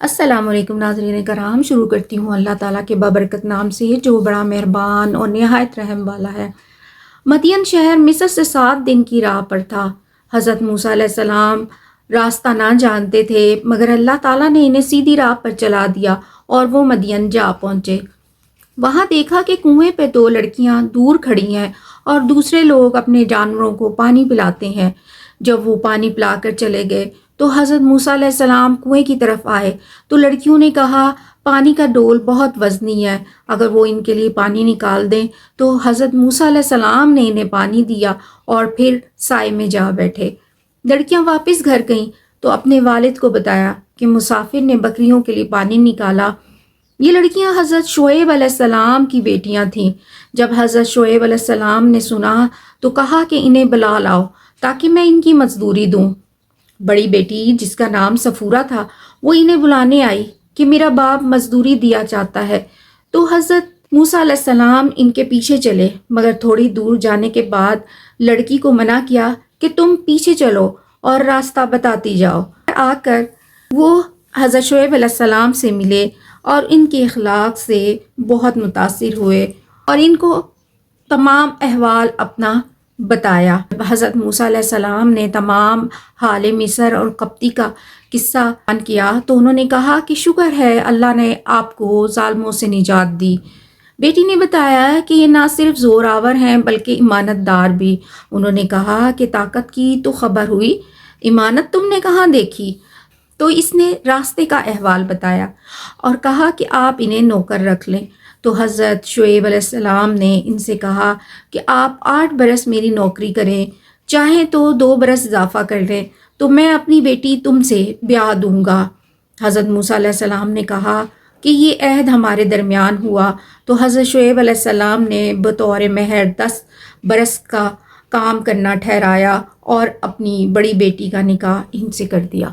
السلام علیکم ناظرین کرام، شروع کرتی ہوں اللہ تعالیٰ کے بابرکت نام سے جو بڑا مہربان اور نہایت رحم والا ہے۔ مدین شہر مصر سے 7 دن کی راہ پر تھا۔ حضرت موسیٰ علیہ السلام راستہ نہ جانتے تھے، مگر اللہ تعالیٰ نے انہیں سیدھی راہ پر چلا دیا اور وہ مدین جا پہنچے۔ وہاں دیکھا کہ کنویں پہ 2 لڑکیاں دور کھڑی ہیں اور دوسرے لوگ اپنے جانوروں کو پانی پلاتے ہیں۔ جب وہ پانی پلا کر چلے گئے تو حضرت موسیٰ علیہ السلام کنویں کی طرف آئے تو لڑکیوں نے کہا پانی کا ڈول بہت وزنی ہے، اگر وہ ان کے لیے پانی نکال دیں۔ تو حضرت موسیٰ علیہ السلام نے انہیں پانی دیا اور پھر سائے میں جا بیٹھے۔ لڑکیاں واپس گھر گئیں تو اپنے والد کو بتایا کہ مسافر نے بکریوں کے لیے پانی نکالا۔ یہ لڑکیاں حضرت شعیب علیہ السلام کی بیٹیاں تھیں۔ جب حضرت شعیب علیہ السلام نے سنا تو کہا کہ انہیں بلا لاؤ تاکہ میں ان کی مزدوری دوں۔ بڑی بیٹی جس کا نام صفورہ تھا وہ انہیں بلانے آئی کہ میرا باپ مزدوری دیا چاہتا ہے۔ تو حضرت موسیٰ علیہ السلام ان کے پیچھے چلے، مگر تھوڑی دور جانے کے بعد لڑکی کو منع کیا کہ تم پیچھے چلو اور راستہ بتاتی جاؤ۔ آ کر وہ حضرت شعیب علیہ السلام سے ملے اور ان کے اخلاق سے بہت متاثر ہوئے اور ان کو تمام احوال اپنا بتایا۔ حضرت موسیٰ علیہ السلام نے تمام حال مصر اور قبطی کا قصہ بیان کیا تو انہوں نے کہا کہ شکر ہے اللہ نے آپ کو ظالموں سے نجات دی۔ بیٹی نے بتایا کہ یہ نہ صرف زور آور ہیں بلکہ ایمانت دار بھی۔ انہوں نے کہا کہ طاقت کی تو خبر ہوئی، ایمانت تم نے کہاں دیکھی؟ تو اس نے راستے کا احوال بتایا اور کہا کہ آپ انہیں نوکر رکھ لیں۔ تو حضرت شعیب علیہ السلام نے ان سے کہا کہ آپ 8 برس میری نوکری کریں، چاہیں تو 2 برس اضافہ کر لیں تو میں اپنی بیٹی تم سے بیاہ دوں گا۔ حضرت موسیٰ علیہ السلام نے کہا کہ یہ عہد ہمارے درمیان ہوا۔ تو حضرت شعیب علیہ السلام نے بطور مہر 10 برس کا کام کرنا ٹھہرایا اور اپنی بڑی بیٹی کا نکاح ان سے کر دیا۔